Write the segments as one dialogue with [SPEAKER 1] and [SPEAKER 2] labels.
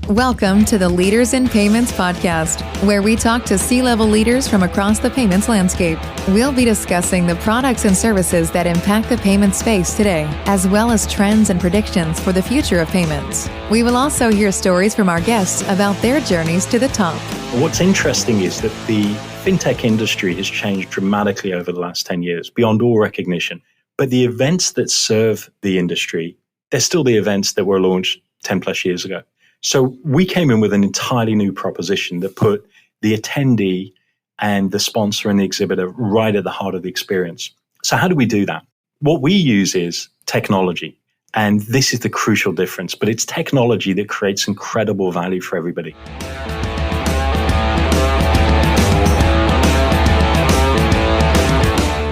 [SPEAKER 1] Welcome to the Leaders in Payments podcast, where we talk to C-level leaders from across the payments landscape. We'll be discussing the products and services that impact the payment space today, as well as trends and predictions for the future of payments. We will also hear stories from our guests about their journeys to the top.
[SPEAKER 2] What's interesting is that the fintech industry has changed dramatically over the last 10 years, beyond all recognition. But the events that serve the industry, they're still the events that were launched 10 plus years ago. So we came in with an entirely new proposition that put the attendee and the sponsor and the exhibitor right at the heart of the experience. So how do we do that? What we use is technology. And this is the crucial difference, but it's technology that creates incredible value for everybody.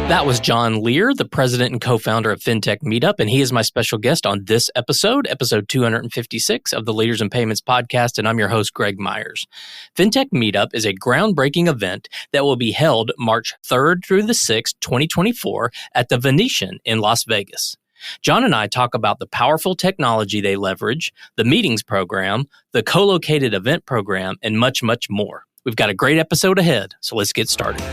[SPEAKER 3] That was Jon Lear, the president and co-founder of Fintech Meetup, and he is my special guest on this episode 256 of the Leaders in Payments podcast, and I'm your host, Greg Myers. Fintech Meetup is a groundbreaking event that will be held March 3rd through the 6th, 2024 at the Venetian in Las Vegas. Jon and I talk about the powerful technology they leverage, the meetings program, the co-located event program, and much, much more. We've got a great episode ahead, so let's get started.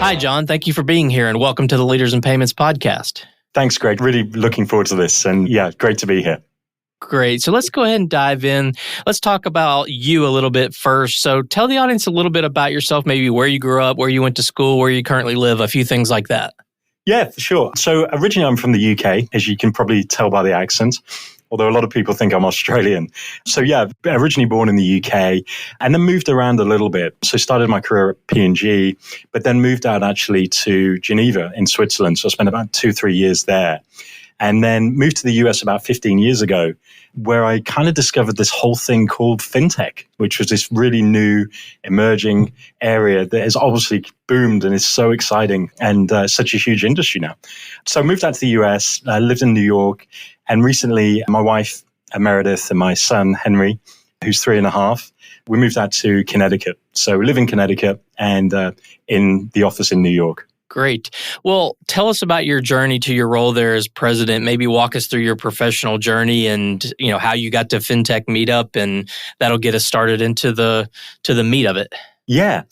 [SPEAKER 3] Hi, Jon. Thank you for being here and welcome to the Leaders in Payments podcast.
[SPEAKER 2] Thanks, Greg. Really looking forward to this. And yeah, great to be here.
[SPEAKER 3] Great. So let's go ahead and dive in. Let's talk about you a little bit first. So tell the audience a little bit about yourself, maybe where you grew up, where you went to school, where you currently live, a few things like that.
[SPEAKER 2] Yeah, for sure. So originally I'm from the UK, as you can probably tell by the accent, although a lot of people think I'm Australian. So yeah, originally born in the UK and then moved around a little bit. So started my career at P&G, but then moved out actually to Geneva in Switzerland. So I spent about 2-3 years there. And then moved to the US about 15 years ago, where I kind of discovered this whole thing called fintech, which was this really new emerging area that has obviously boomed and is so exciting and such a huge industry now. So I moved out to the US, lived in New York, and recently my wife, Meredith, and my son, Henry, who's 3.5, we moved out to Connecticut. So we live in Connecticut and in the office in New York.
[SPEAKER 3] Great. Well, tell us about your journey to your role there as president. Maybe walk us through your professional journey and, how you got to Fintech Meetup, and that'll get us started into the meat of it.
[SPEAKER 2] Yeah.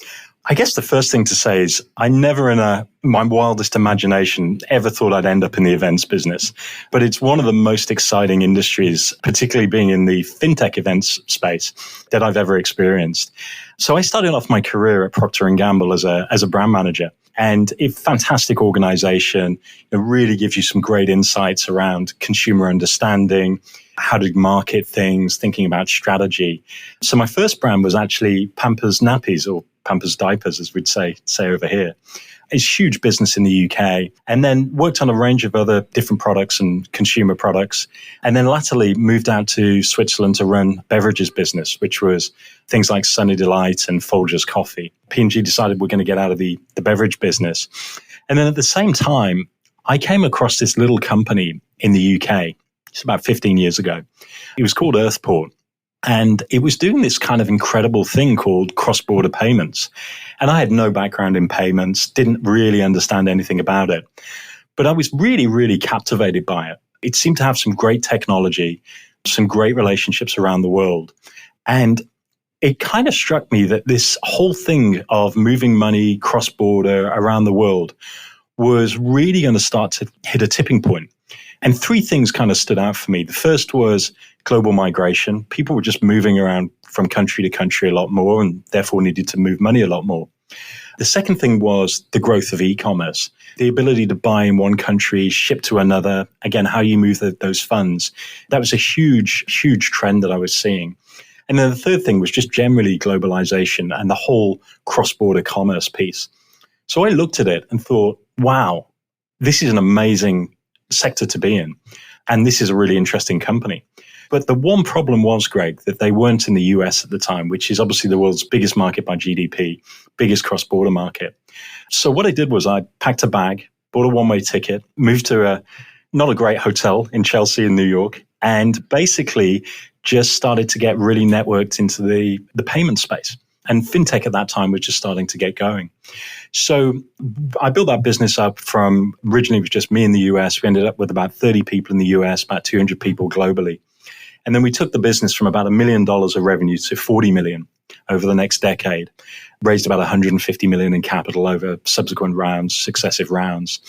[SPEAKER 2] I guess the first thing to say is I never in my wildest imagination ever thought I'd end up in the events business. But it's one of the most exciting industries, particularly being in the fintech events space, that I've ever experienced. So I started off my career at Procter Gamble as a brand manager. And a fantastic organization. It really gives you some great insights around consumer understanding, how to market things, thinking about strategy. So my first brand was actually Pampers Nappies, or Pampers Diapers, as we'd say over here. It's a huge business in the UK, and then worked on a range of other different products and consumer products. And then latterly moved out to Switzerland to run beverages business, which was things like Sunny Delight and Folgers Coffee. P&G decided we're going to get out of the beverage business. And then at the same time, I came across this little company in the UK, it's about 15 years ago. It was called EarthPort. And it was doing this kind of incredible thing called cross-border payments. And I had no background in payments, didn't really understand anything about it. But I was really, really captivated by it. It seemed to have some great technology, some great relationships around the world. And it kind of struck me that this whole thing of moving money cross-border around the world was really going to start to hit a tipping point. And 3 things kind of stood out for me. The first was global migration. People were just moving around from country to country a lot more and therefore needed to move money a lot more. The second thing was the growth of e-commerce, the ability to buy in one country, ship to another. Again, how you move those funds. That was a huge, huge trend that I was seeing. And then the third thing was just generally globalization and the whole cross-border commerce piece. So I looked at it and thought, wow, this is an amazing sector to be in. And this is a really interesting company. But the one problem was, Greg, that they weren't in the US at the time, which is obviously the world's biggest market by GDP, biggest cross-border market. So what I did was I packed a bag, bought a one-way ticket, moved to not a great hotel in Chelsea in New York, and basically just started to get really networked into the payment space. And fintech at that time was just starting to get going. So I built that business up from originally it was just me in the US. We ended up with about 30 people in the US, about 200 people globally. And then we took the business from about $1 million of revenue to 40 million over the next decade, raised about 150 million in capital over subsequent rounds, successive rounds.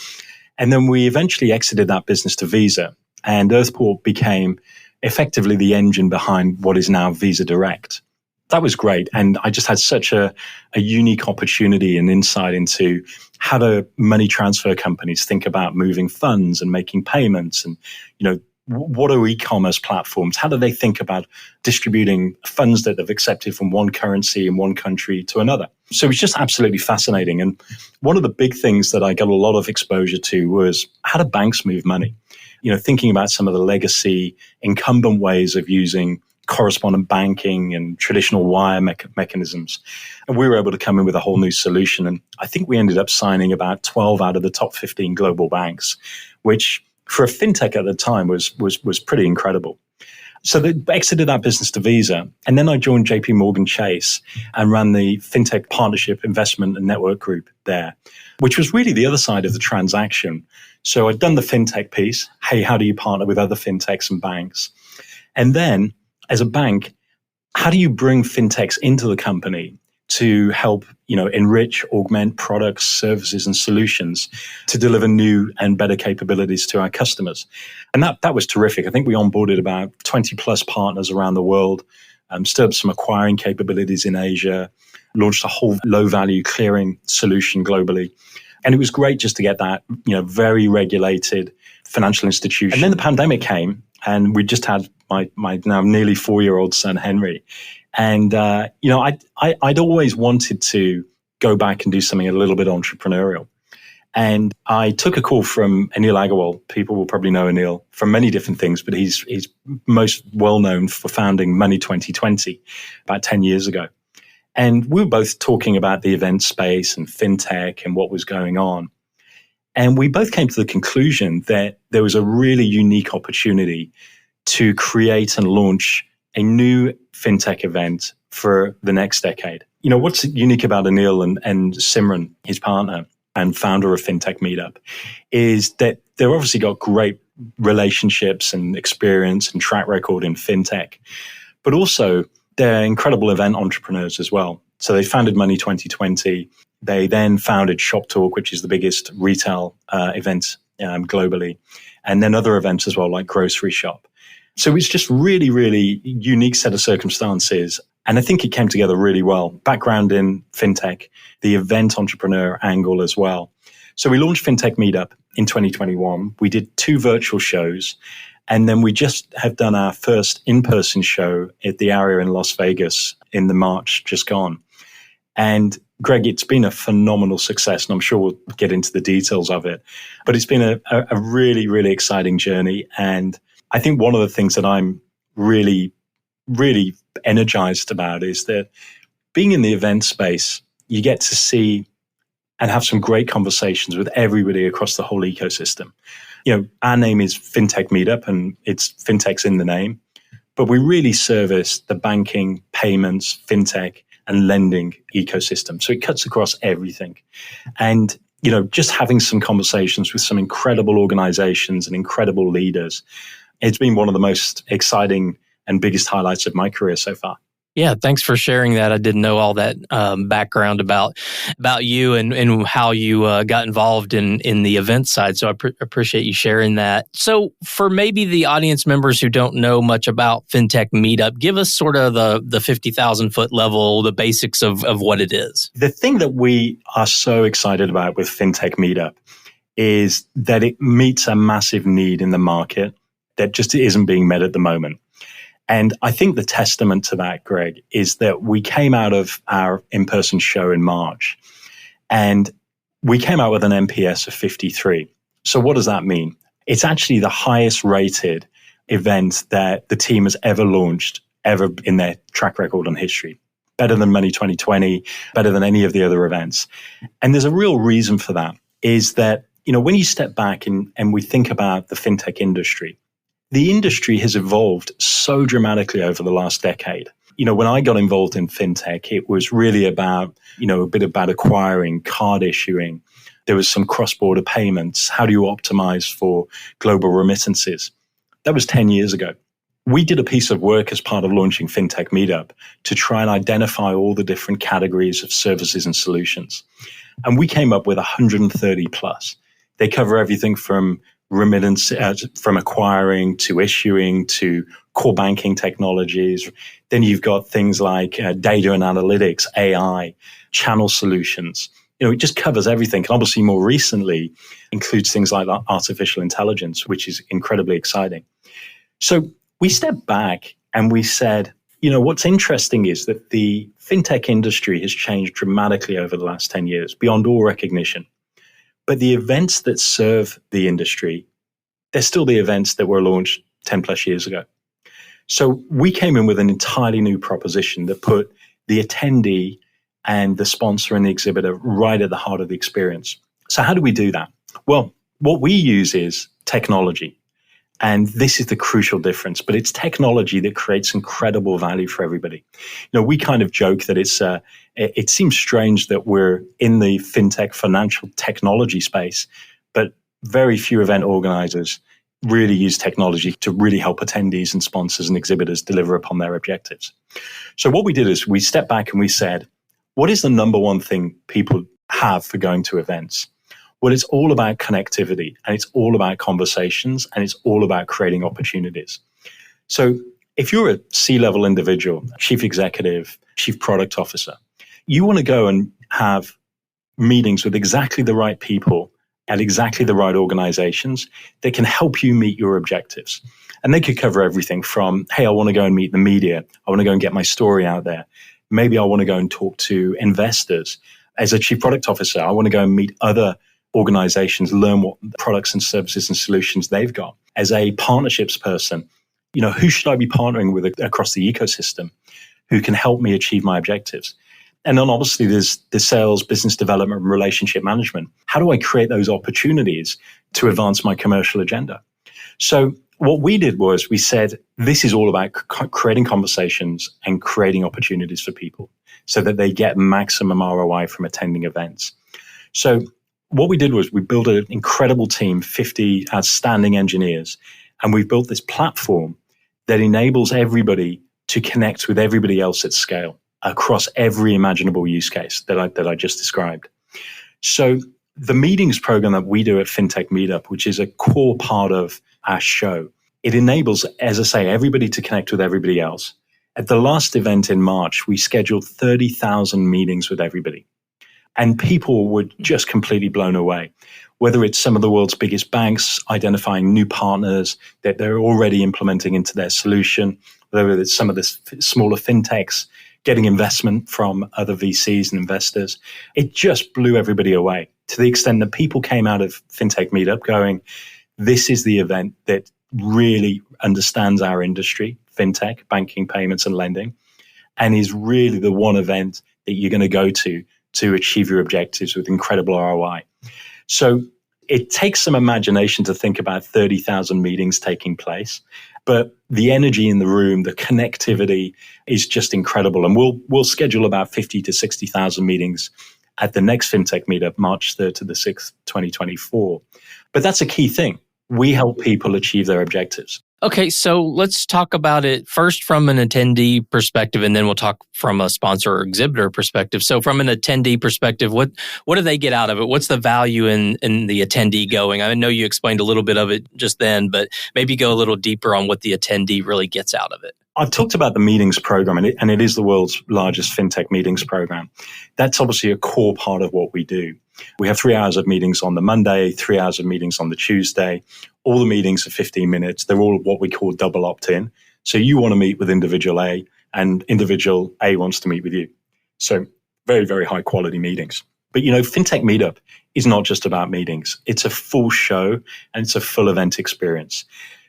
[SPEAKER 2] And then we eventually exited that business to Visa, and EarthPort became effectively the engine behind what is now Visa Direct. That was great. And I just had such a unique opportunity and insight into how do money transfer companies think about moving funds and making payments, and, what are e-commerce platforms? How do they think about distributing funds that they've accepted from one currency in one country to another? So it was just absolutely fascinating. And one of the big things that I got a lot of exposure to was how do banks move money? Thinking about some of the legacy incumbent ways of using correspondent banking and traditional wire mechanisms. And we were able to come in with a whole new solution. And I think we ended up signing about 12 out of the top 15 global banks, which for a fintech at the time was pretty incredible. So they exited that business to Visa. And then I joined JP Morgan Chase and ran the Fintech Partnership Investment and Network Group there, which was really the other side of the transaction. So I'd done the fintech piece. Hey, how do you partner with other fintechs and banks? And then as a bank, how do you bring fintechs into the company to help, enrich, augment products, services, and solutions to deliver new and better capabilities to our customers? And that was terrific. I think we onboarded about 20 plus partners around the world, stood up some acquiring capabilities in Asia, launched a whole low value clearing solution globally. And it was great just to get that, very regulated financial institution. And then the pandemic came, and we just had my now nearly 4-year-old son, Henry. And, I'd always wanted to go back and do something a little bit entrepreneurial. And I took a call from Anil Agarwal. People will probably know Anil from many different things, but he's most well known for founding Money 2020 about 10 years ago. And we were both talking about the event space and fintech and what was going on. And we both came to the conclusion that there was a really unique opportunity to create and launch a new fintech event for the next decade. What's unique about Anil and Simran, his partner and founder of Fintech Meetup, is that they've obviously got great relationships and experience and track record in fintech, but also they're incredible event entrepreneurs as well. So they founded Money 2020. They then founded Shop Talk, which is the biggest retail event globally, and then other events as well, like Grocery Shop. So it's just really, really unique set of circumstances. And I think it came together really well. Background in fintech, the event entrepreneur angle as well. So we launched Fintech Meetup in 2021. We did 2 virtual shows. And then we just have done our first in-person show at the Aria in Las Vegas in the March just gone. And Greg, it's been a phenomenal success, and I'm sure we'll get into the details of it. But it's been a really, really exciting journey. And I think one of the things that I'm really, really energized about is that being in the event space, you get to see and have some great conversations with everybody across the whole ecosystem. Our name is Fintech Meetup, and it's fintech's in the name, but we really service the banking, payments, fintech, and lending ecosystem. So it cuts across everything. And, just having some conversations with some incredible organizations and incredible leaders, it's been one of the most exciting and biggest highlights of my career so far.
[SPEAKER 3] Yeah, thanks for sharing that. I didn't know all that background about you and how you got involved in the event side. So I appreciate you sharing that. So for maybe the audience members who don't know much about Fintech Meetup, give us sort of the 50,000 foot level, the basics of what it is.
[SPEAKER 2] The thing that we are so excited about with Fintech Meetup is that it meets a massive need in the market that just isn't being met at the moment. And I think the testament to that, Greg, is that we came out of our in-person show in March, and we came out with an NPS of 53. So what does that mean? It's actually the highest rated event that the team has ever launched, ever in their track record and history. Better than Money 2020, better than any of the other events. And there's a real reason for that, is that, when you step back and we think about the fintech industry, the industry has evolved so dramatically over the last decade. when I got involved in fintech, it was really about, a bit about acquiring, card issuing. There was some cross-border payments. How do you optimize for global remittances? That was 10 years ago. We did a piece of work as part of launching Fintech Meetup to try and identify all the different categories of services and solutions. And we came up with 130 plus. They cover everything from remittance, from acquiring to issuing to core banking technologies. Then you've got things like data and analytics, AI, channel solutions. It just covers everything. And obviously more recently includes things like artificial intelligence, which is incredibly exciting. So we stepped back and we said, what's interesting is that the fintech industry has changed dramatically over the last 10 years, beyond all recognition. But the events that serve the industry, they're still the events that were launched 10 plus years ago. So we came in with an entirely new proposition that put the attendee and the sponsor and the exhibitor right at the heart of the experience. So how do we do that? Well, what we use is technology. And this is the crucial difference, but it's technology that creates incredible value for everybody. We kind of joke that it seems strange that we're in the fintech financial technology space, but very few event organizers really use technology to really help attendees and sponsors and exhibitors deliver upon their objectives. So what we did is we stepped back and we said, what is the number one thing people have for going to events? Well, it's all about connectivity, and it's all about conversations, and it's all about creating opportunities. So if you're a C-level individual, chief executive, chief product officer, you want to go and have meetings with exactly the right people at exactly the right organizations that can help you meet your objectives. And they could cover everything from, hey, I want to go and meet the media. I want to go and get my story out there. Maybe I want to go and talk to investors. As a chief product officer, I want to go and meet other organizations, learn what products and services and solutions they've got. As a partnerships person, who should I be partnering with across the ecosystem who can help me achieve my objectives? And then obviously there's the sales, business development, and relationship management. How do I create those opportunities to advance my commercial agenda? So what we did was we said, this is all about creating conversations and creating opportunities for people so that they get maximum ROI from attending events. So what we did was we built an incredible team, 50 outstanding engineers, and we've built this platform that enables everybody to connect with everybody else at scale across every imaginable use case that I just described. So the meetings program that we do at Fintech Meetup, which is a core part of our show, it enables, as I say, everybody to connect with everybody else. At the last event in March, we scheduled 30,000 meetings with everybody. And people were just completely blown away, whether it's some of the world's biggest banks identifying new partners that they're already implementing into their solution, whether it's some of the smaller fintechs getting investment from other VCs and investors. It just blew everybody away to the extent that people came out of Fintech Meetup going, this is the event that really understands our industry, fintech, banking, payments, and lending, and is really the one event that you're going to go to achieve your objectives with incredible ROI. So it takes some imagination to think about 30,000 meetings taking place, but the energy in the room, the connectivity is just incredible. And we'll schedule about 50 to 60,000 meetings at the next Fintech Meetup, March 3rd to the 6th, 2024. But that's a key thing. We help people achieve their objectives.
[SPEAKER 3] Okay, so let's talk about it first from an attendee perspective, and then we'll talk from a sponsor or exhibitor perspective. So from an attendee perspective, what do they get out of it? What's the value in the attendee going? I know you explained a little bit of it just then, but maybe go a little deeper on what the attendee really gets out of it.
[SPEAKER 2] I've talked about the meetings program, and it is the world's largest fintech meetings program. That's obviously a core part of what we do. We have 3 hours of meetings on the Monday, 3 hours of meetings on the Tuesday. All the meetings are 15 minutes. They're all what we call double opt-in. So you want to meet with individual A, and individual A wants to meet with you. So very, very high quality meetings. But Fintech Meetup is not just about meetings. It's a full show and it's a full event experience.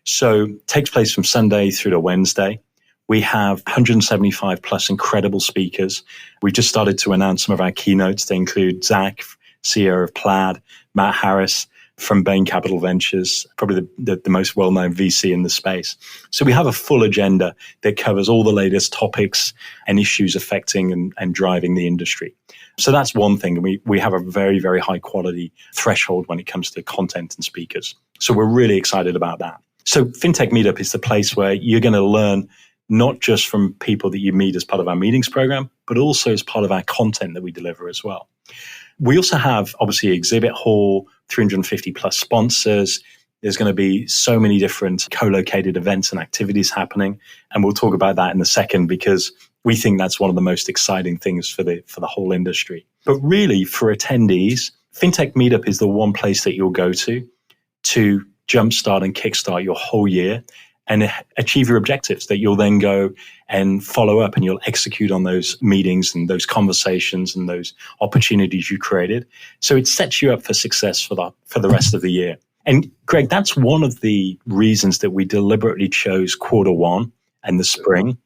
[SPEAKER 2] So it takes place from Sunday through to Wednesday. We have 175 plus incredible speakers. We've just started to announce some of our keynotes. They include Zach, CEO of Plaid, Matt Harris, from Bain Capital Ventures, probably the most well-known VC in the space. So we have a full agenda that covers all the latest topics and issues affecting and driving the industry. So that's one thing. We have a very, very high quality threshold when it comes to content and speakers. So we're really excited about that. So Fintech Meetup is the place where you're going to learn not just from people that you meet as part of our meetings program, but also as part of our content that we deliver as well. We also have, obviously, exhibit hall, 350 plus sponsors. There's going to be so many different co-located events and activities happening. And we'll talk about that in a second because we think that's one of the most exciting things for the whole industry. But really, for attendees, Fintech Meetup is the one place that you'll go to jumpstart and kickstart your whole year and achieve your objectives that you'll then go and follow up and you'll execute on those meetings and those conversations and those opportunities you created. So it sets you up for success for the rest of the year. And Greg, that's one of the reasons that we deliberately chose Q1 and the spring,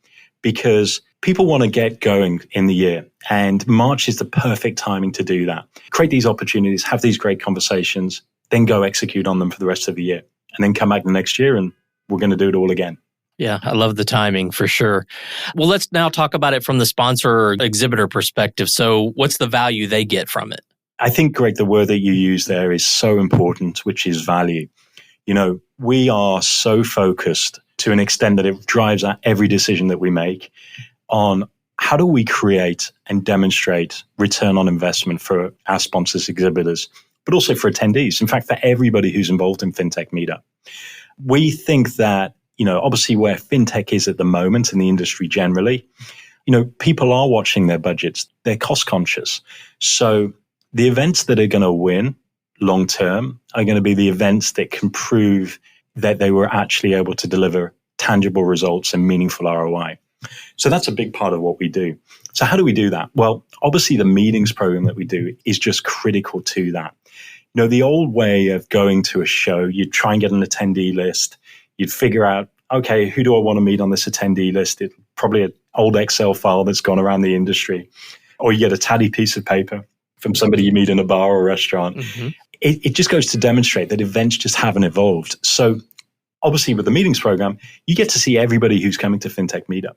[SPEAKER 2] because people want to get going in the year. And March is the perfect timing to do that. Create these opportunities, have these great conversations, then go execute on them for the rest of the year. And then come back the next year and we're going to do it all again.
[SPEAKER 3] Yeah, I love the timing for sure. Well, let's now talk about it from the sponsor or exhibitor perspective. So what's the value they get from it?
[SPEAKER 2] I think, Greg, the word that you use there is so important, which is value. You know, we are so focused to an extent that it drives our every decision that we make on how do we create and demonstrate return on investment for our sponsors, exhibitors, but also for attendees. In fact, for everybody who's involved in Fintech Meetup. We think that, you know, obviously where fintech is at the moment in the industry generally, you know, people are watching their budgets. They're cost conscious. So the events that are going to win long term are going to be the events that can prove that they were actually able to deliver tangible results and meaningful ROI. So that's a big part of what we do. So how do we do that? Well, obviously the meetings program that we do is just critical to that. You know, the old way of going to a show, you'd try and get an attendee list. You'd figure out, okay, who do I want to meet on this attendee list? It's probably an old Excel file that's gone around the industry. Or you get a tatty piece of paper from somebody you meet in a bar or a restaurant. Mm-hmm. It just goes to demonstrate that events just haven't evolved. So obviously with the meetings program, you get to see everybody who's coming to Fintech Meetup.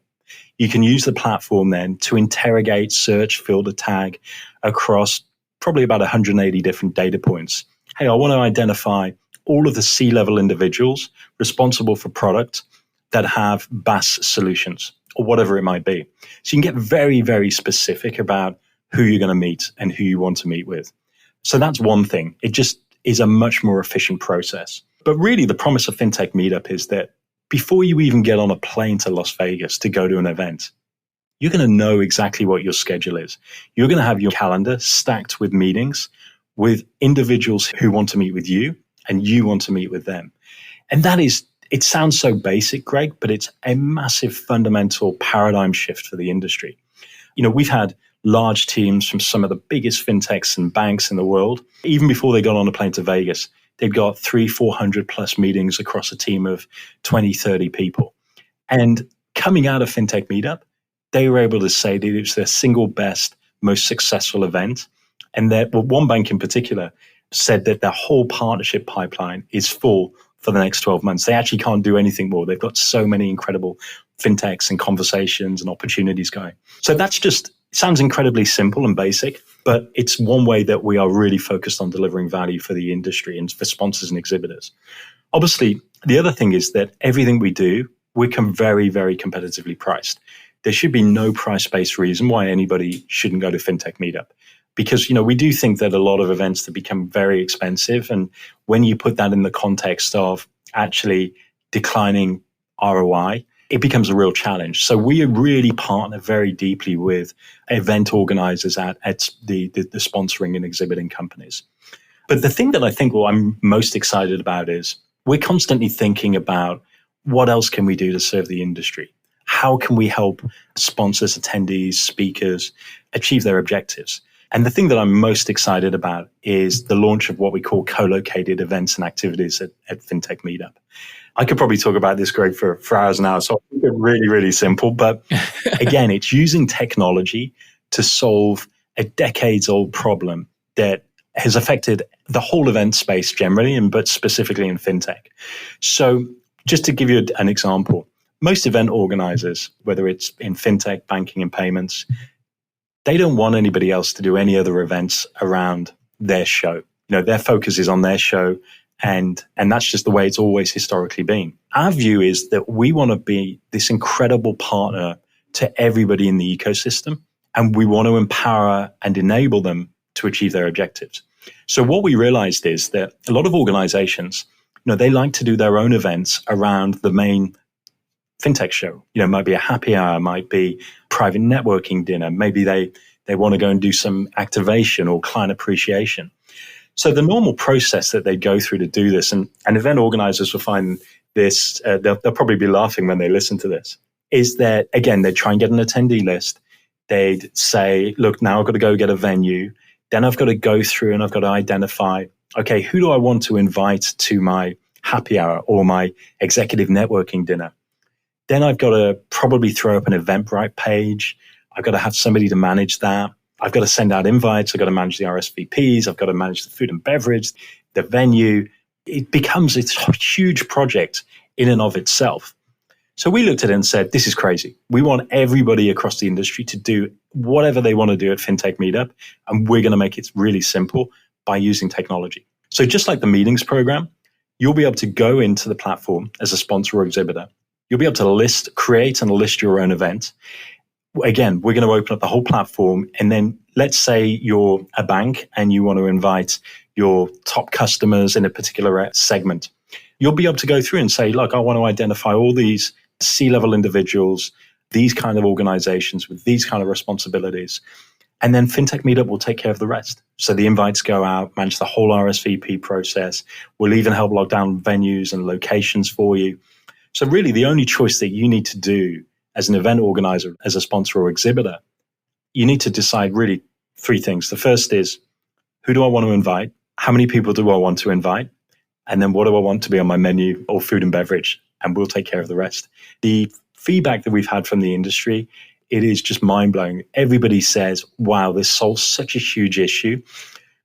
[SPEAKER 2] You can use the platform then to interrogate, search, filter, tag across probably about 180 different data points. Hey, I want to identify all of the C-level individuals responsible for product that have BaaS solutions or whatever it might be. So you can get very, very specific about who you're going to meet and who you want to meet with. So that's one thing. It just is a much more efficient process. But really the promise of Fintech Meetup is that before you even get on a plane to Las Vegas to go to an event, you're going to know exactly what your schedule is. You're going to have your calendar stacked with meetings with individuals who want to meet with you and you want to meet with them. And that is, it sounds so basic, Greg, but it's a massive fundamental paradigm shift for the industry. You know, we've had large teams from some of the biggest fintechs and banks in the world. Even before they got on a plane to Vegas, they'd got 300-400 plus meetings across a team of 20, 30 people. And coming out of Fintech Meetup, they were able to say that it was their single best, most successful event. And that one bank in particular said that their whole partnership pipeline is full for the next 12 months. They actually can't do anything more. They've got so many incredible fintechs and conversations and opportunities going. So that's just, it sounds incredibly simple and basic, but it's one way that we are really focused on delivering value for the industry and for sponsors and exhibitors. Obviously, the other thing is that everything we do, we can very, very competitively priced. There should be no price-based reason why anybody shouldn't go to Fintech Meetup. Because, you know, we do think that a lot of events have become very expensive. And when you put that in the context of actually declining ROI, it becomes a real challenge. So we really partner very deeply with event organizers at the sponsoring and exhibiting companies. But the thing that I think what I'm most excited about is we're constantly thinking about what else can we do to serve the industry? How can we help sponsors, attendees, speakers achieve their objectives? And the thing that I'm most excited about is the launch of what we call co-located events and activities at Fintech Meetup. I could probably talk about this, Greg, for hours and hours. So I'll keep it really, really simple. But again, it's using technology to solve a decades-old problem that has affected the whole event space generally, but specifically in fintech. So just to give you an example, most event organizers, whether it's in fintech, banking, and payments, they don't want anybody else to do any other events around their show. Their focus is on their show, and that's just the way it's always historically been. Our view is that we want to be this incredible partner to everybody in the ecosystem, and we want to empower and enable them to achieve their objectives. So what we realized is that a lot of organizations, they like to do their own events around the main fintech show. It might be a happy hour, might be private networking dinner. Maybe they want to go and do some activation or client appreciation. So the normal process that they go through to do this, and event organizers will find this, they'll probably be laughing when they listen to this, is that, again, they try and get an attendee list. They'd say, look, now I've got to go get a venue. Then I've got to go through and I've got to identify, okay, who do I want to invite to my happy hour or my executive networking dinner? Then I've got to probably throw up an Eventbrite page. I've got to have somebody to manage that. I've got to send out invites. I've got to manage the RSVPs. I've got to manage the food and beverage, the venue. It becomes a huge project in and of itself. So we looked at it and said, this is crazy. We want everybody across the industry to do whatever they want to do at Fintech Meetup, and we're going to make it really simple by using technology. So just like the meetings program, you'll be able to go into the platform as a sponsor or exhibitor. You'll be able to create and list your own event. Again, we're going to open up the whole platform, and then let's say you're a bank and you want to invite your top customers in a particular segment. You'll be able to go through and say, look, I want to identify all these C-level individuals, these kind of organizations with these kind of responsibilities. And then Fintech Meetup will take care of the rest. So the invites go out, manage the whole RSVP process. We'll even help lock down venues and locations for you. So really the only choice that you need to do as an event organizer, as a sponsor or exhibitor, you need to decide really three things. The first is, who do I want to invite? How many people do I want to invite? And then what do I want to be on my menu or food and beverage? And we'll take care of the rest. The feedback that we've had from the industry, it is just mind-blowing. Everybody says, wow, this solves such a huge issue.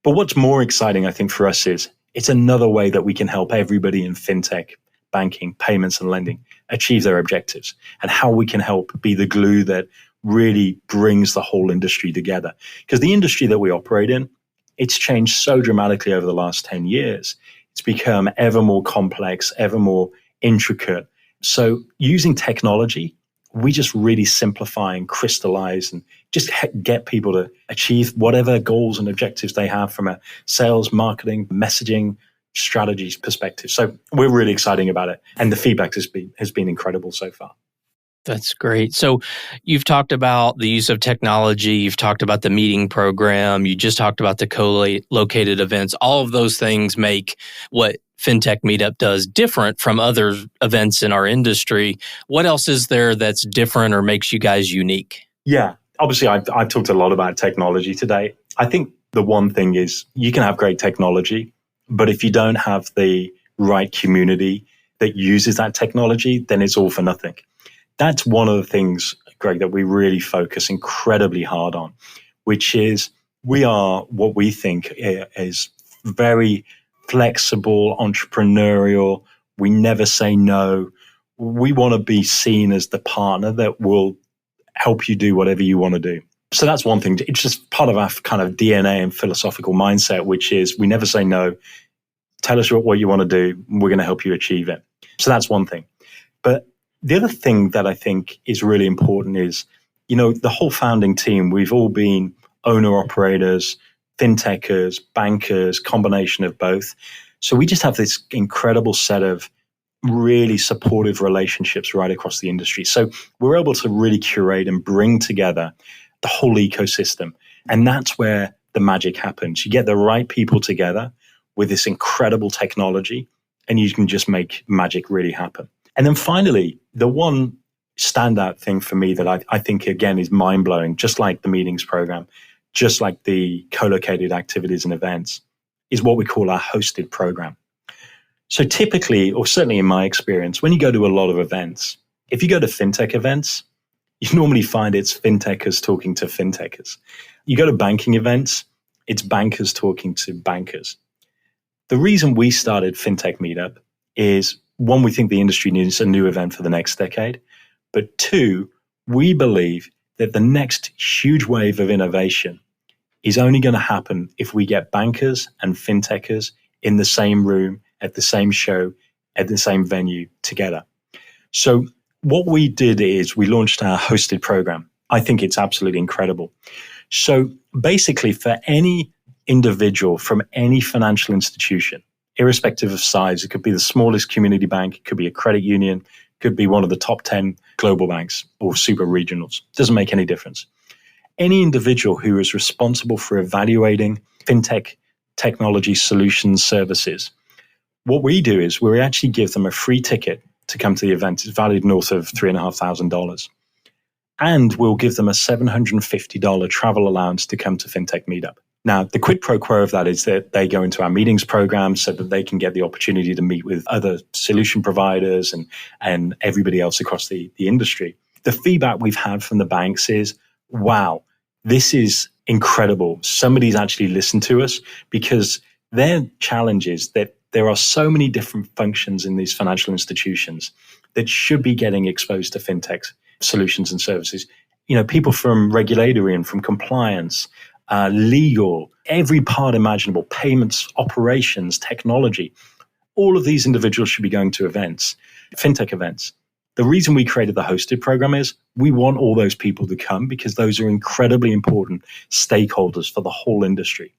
[SPEAKER 2] But what's more exciting, I think, for us is it's another way that we can help everybody in fintech, banking, payments, and lending achieve their objectives, and how we can help be the glue that really brings the whole industry together. Because the industry that we operate in, it's changed so dramatically over the last 10 years. It's become ever more complex, ever more intricate. So using technology, we just really simplify and crystallize and just get people to achieve whatever goals and objectives they have from a sales, marketing, messaging, strategies perspective. So we're really excited about it. And the feedback has been incredible so far.
[SPEAKER 3] That's great. So you've talked about the use of technology. You've talked about the meeting program. You just talked about the co-located events. All of those things make what Fintech Meetup does different from other events in our industry. What else is there that's different or makes you guys unique?
[SPEAKER 2] Yeah, obviously I've talked a lot about technology today. I think the one thing is you can have great technology, but if you don't have the right community that uses that technology, then it's all for nothing. That's one of the things, Greg, that we really focus incredibly hard on, which is we are what we think is very flexible, entrepreneurial. We never say no. We want to be seen as the partner that will help you do whatever you want to do. So that's one thing. It's just part of our kind of DNA and philosophical mindset, which is we never say no. Tell us what you want to do. We're going to help you achieve it. So that's one thing. But the other thing that I think is really important is, the whole founding team, we've all been owner-operators, fintechers, bankers, combination of both. So we just have this incredible set of really supportive relationships right across the industry. So we're able to really curate and bring together the whole ecosystem. And that's where the magic happens. You get the right people together with this incredible technology, and you can just make magic really happen. And then finally, the one standout thing for me that I think, again, is mind-blowing, just like the meetings program, just like the co-located activities and events, is what we call our hosted program. So typically, or certainly in my experience, when you go to a lot of events, if you go to fintech events, you normally find it's fintechers talking to fintechers. You go to banking events, It's bankers talking to bankers. The reason we started Fintech Meetup is, one, we think the industry needs a new event for the next decade. But two, we believe that the next huge wave of innovation is only going to happen if we get bankers and fintechers in the same room, at the same show, at the same venue together. So what we did is we launched our hosted program. I think it's absolutely incredible. So basically, for any individual from any financial institution, irrespective of size, it could be the smallest community bank, it could be a credit union, could be one of the top 10 global banks or super regionals. Doesn't make any difference. Any individual who is responsible for evaluating fintech technology solutions services, what we do is we actually give them a free ticket to come to the event. It's valued north of $3,500. And we'll give them a $750 travel allowance to come to Fintech Meetup. Now, the quid pro quo of that is that they go into our meetings program so that they can get the opportunity to meet with other solution providers and everybody else across the industry. The feedback we've had from the banks is, wow, this is incredible. Somebody's actually listened to us, because their challenge is that there are so many different functions in these financial institutions that should be getting exposed to fintech solutions and services. You know, people from regulatory and from compliance, legal, every part imaginable, payments, operations, technology. All of these individuals should be going to events, fintech events. The reason we created the hosted program is we want all those people to come, because those are incredibly important stakeholders for the whole industry.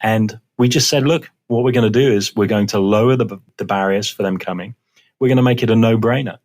[SPEAKER 2] And we just said, look, what we're going to do is we're going to lower the barriers for them coming. We're going to make it a no-brainer,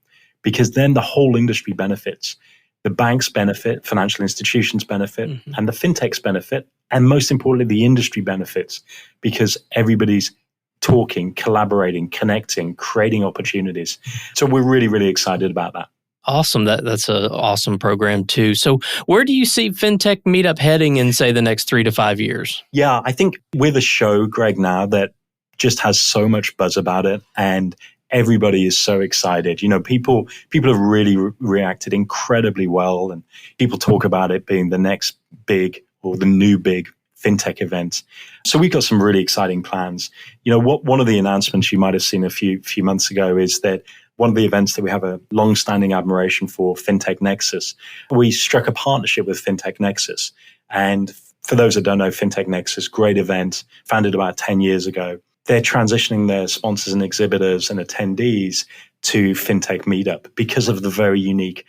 [SPEAKER 2] because then the whole industry benefits. The banks benefit, financial institutions benefit, and the fintechs benefit. And most importantly, the industry benefits, because everybody's talking, collaborating, connecting, creating opportunities. So we're really, really excited about that.
[SPEAKER 3] Awesome. That's an awesome program too. So where do you see Fintech Meetup heading in, say, the next 3 to 5 years?
[SPEAKER 2] Yeah, I think with a show, Greg, now that just has so much buzz about it, and everybody is so excited. You know, people have really reacted incredibly well, and people talk about it being the next big or the new big fintech event. So we've got some really exciting plans. You know, one of the announcements you might have seen a few months ago is that one of the events that we have a long-standing admiration for, Fintech Nexus, we struck a partnership with Fintech Nexus. And for those that don't know, Fintech Nexus, great event, founded about 10 years ago. They're transitioning their sponsors and exhibitors and attendees to Fintech Meetup because of the very unique,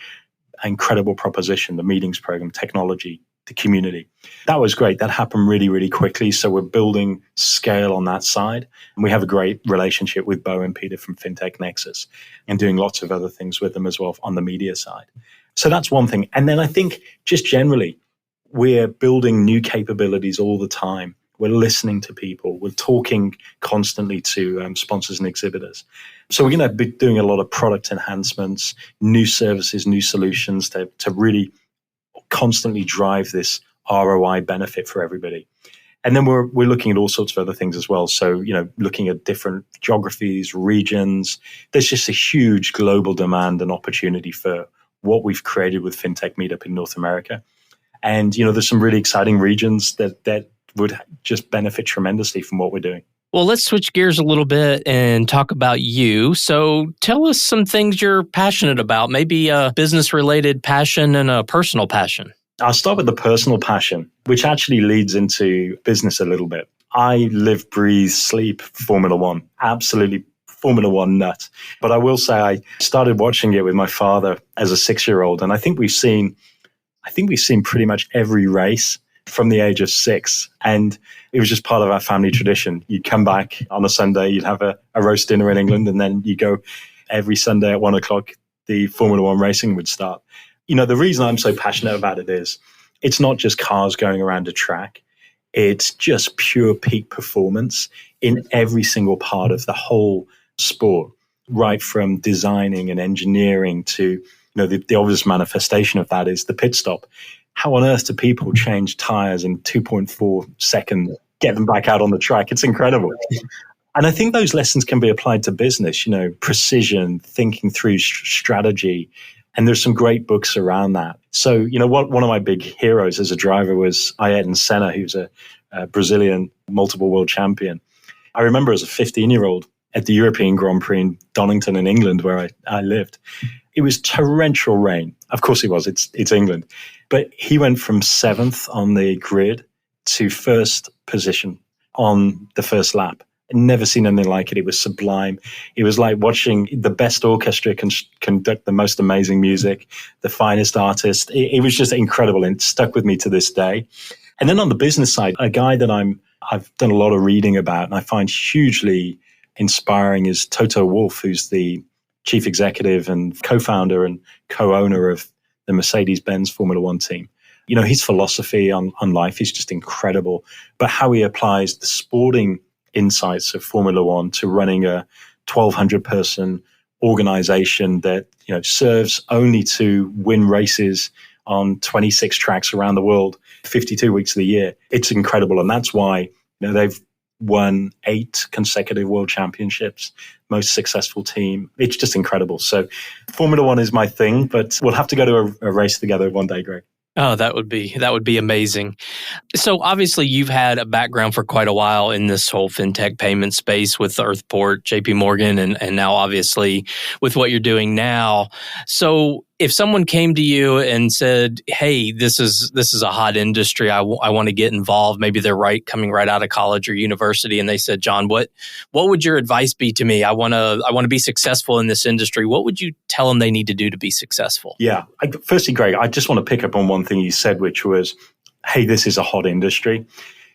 [SPEAKER 2] incredible proposition, the meetings program, technology, the community. That was great. That happened really, really quickly. So we're building scale on that side. And we have a great relationship with Bo and Peter from Fintech Nexus, and doing lots of other things with them as well on the media side. So that's one thing. And then I think just generally, we're building new capabilities all the time. We're listening to people. We're talking constantly to sponsors and exhibitors. So we're going to be doing a lot of product enhancements, new services, new solutions to really constantly drive this ROI benefit for everybody. And then we're looking at all sorts of other things as well. So, you know, looking at different geographies, regions. There's just a huge global demand and opportunity for what we've created with Fintech Meetup in North America. And, you know, there's some really exciting regions that would just benefit tremendously from what we're doing.
[SPEAKER 3] Well, let's switch gears a little bit and talk about you. So tell us some things you're passionate about, maybe a business-related passion and a personal passion.
[SPEAKER 2] I'll start with the personal passion, which actually leads into business a little bit. I live, breathe, sleep Formula One, absolutely Formula One nut. But I will say I started watching it with my father as a 6-year-old, and I think we've seen pretty much every race from the age of 6. And it was just part of our family tradition. You'd come back on a Sunday, you'd have a roast dinner in England, and then you go every Sunday at 1:00, the Formula One racing would start. You know, the reason I'm so passionate about it is it's not just cars going around a track. It's just pure peak performance in every single part of the whole sport, right from designing and engineering to, you know, the obvious manifestation of that is the pit stop. How on earth do people change tires in 2.4 seconds, get them back out on the track? It's incredible. And I think those lessons can be applied to business, you know, precision, thinking through strategy. And there's some great books around that. So, you know, one of my big heroes as a driver was Ayrton Senna, who's a Brazilian multiple world champion. I remember as a 15-year-old at the European Grand Prix in Donington in England, where I lived, it was torrential rain. Of course it was, it's England. But he went from 7th on the grid to first position on the first lap. I'd never seen anything like it. It was sublime. It was like watching the best orchestra conduct the most amazing music, the finest artist. It was just incredible and it stuck with me to this day. And then on the business side, a guy that I've done a lot of reading about and I find hugely inspiring is Toto Wolff, who's the chief executive and co-founder and co-owner of the Mercedes Benz Formula One team. You know, his philosophy on life is just incredible, but how he applies the sporting insights of Formula One to running a 1,200 person organization that, you know, serves only to win races on 26 tracks around the world, 52 weeks of the year. It's incredible. And that's why, you know, they've won 8 consecutive world championships, most successful team. It's just incredible. So Formula One is my thing, but we'll have to go to a race together one day, Greg.
[SPEAKER 3] Oh, that would be amazing. So obviously you've had a background for quite a while in this whole fintech payment space with EarthPort, JP Morgan, and now obviously with what you're doing now. So if someone came to you and said, "Hey, this is a hot industry. I want to get involved." Maybe they're coming right out of college or university, and they said, "Jon, what would your advice be to me? I want to be successful in this industry." What would you tell them they need to do to be successful?
[SPEAKER 2] Yeah. Firstly, Greg, I just want to pick up on one thing you said, which was, "Hey, this is a hot industry."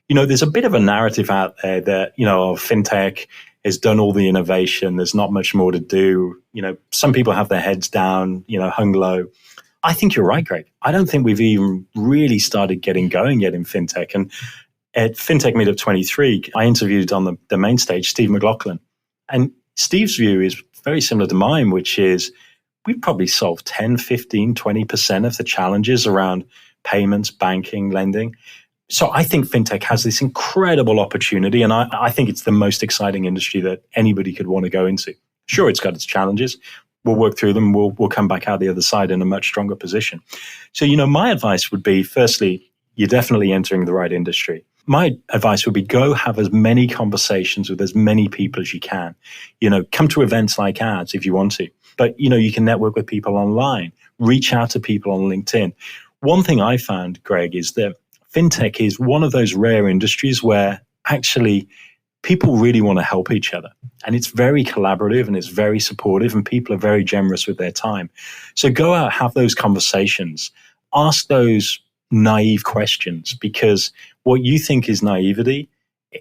[SPEAKER 2] You know, there's a bit of a narrative out there that, you know, fintech has done all the innovation. There's not much more to do. You know, some people have their heads down, you know, hung low. I think you're right, Greg. I don't think we've even really started getting going yet in fintech. And at Fintech Meetup 23, I interviewed on the main stage Steve McLaughlin. And Steve's view is very similar to mine, which is we've probably solved 10, 15, 20% of the challenges around payments, banking, lending. So I think fintech has this incredible opportunity, and I think it's the most exciting industry that anybody could want to go into. Sure, it's got its challenges. We'll work through them. We'll come back out the other side in a much stronger position. So, you know, my advice would be, firstly, you're definitely entering the right industry. My advice would be go have as many conversations with as many people as you can. You know, come to events like ours if you want to. But, you know, you can network with people online, reach out to people on LinkedIn. One thing I found, Greg, is that fintech is one of those rare industries where actually people really want to help each other. And it's very collaborative and it's very supportive and people are very generous with their time. So go out, have those conversations, ask those naive questions, because what you think is naivety,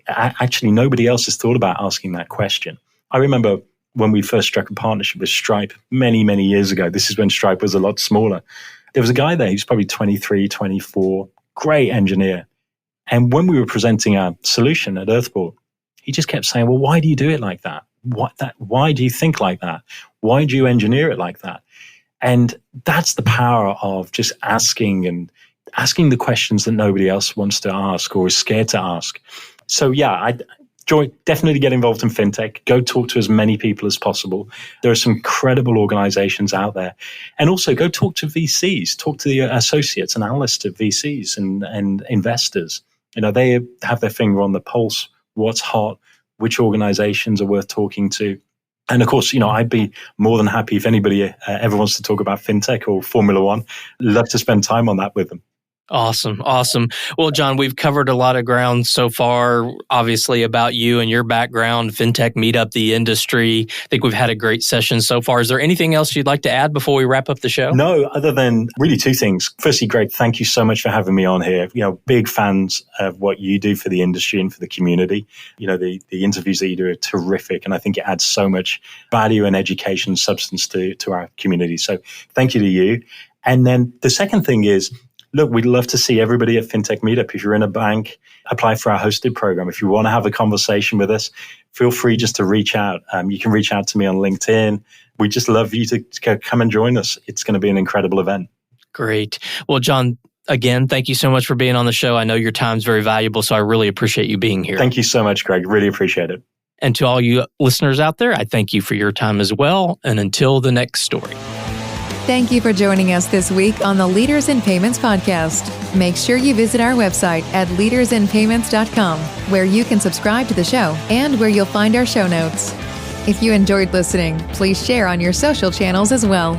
[SPEAKER 2] actually nobody else has thought about asking that question. I remember when we first struck a partnership with Stripe many, many years ago. This is when Stripe was a lot smaller. There was a guy there who's probably 23, 24, great engineer. And when we were presenting our solution at EarthPort, he just kept saying, "Well, why do you do it like that? Why do you think like that? Why do you engineer it like that?" And that's the power of just asking the questions that nobody else wants to ask or is scared to ask. So yeah, definitely get involved in fintech. Go talk to as many people as possible. There are some incredible organizations out there. And also go talk to VCs, talk to the associates and analysts of VCs and investors. You know, they have their finger on the pulse, what's hot, which organizations are worth talking to. And of course, you know, I'd be more than happy if anybody ever wants to talk about fintech or Formula One. Love to spend time on that with them.
[SPEAKER 3] Awesome. Well, Jon, we've covered a lot of ground so far, obviously about you and your background, Fintech Meetup, the industry. I think we've had a great session so far. Is there anything else you'd like to add before we wrap up the show?
[SPEAKER 2] No, other than really 2 things. Firstly, Greg, thank you so much for having me on here. You know, big fans of what you do for the industry and for the community. You know, the interviews that you do are terrific, and I think it adds so much value and education substance to our community. So thank you to you. And then the second thing is, look, we'd love to see everybody at Fintech Meetup. If you're in a bank, apply for our hosted program. If you want to have a conversation with us, feel free just to reach out. You can reach out to me on LinkedIn. We'd just love you to come and join us. It's going to be an incredible event.
[SPEAKER 3] Great. Well, Jon, again, thank you so much for being on the show. I know your time's very valuable, so I really appreciate you being here.
[SPEAKER 2] Thank you so much, Greg. Really appreciate it.
[SPEAKER 3] And to all you listeners out there, I thank you for your time as well. And until the next story.
[SPEAKER 1] Thank you for joining us this week on the Leaders in Payments podcast. Make sure you visit our website at leadersinpayments.com, where you can subscribe to the show and where you'll find our show notes. If you enjoyed listening, please share on your social channels as well.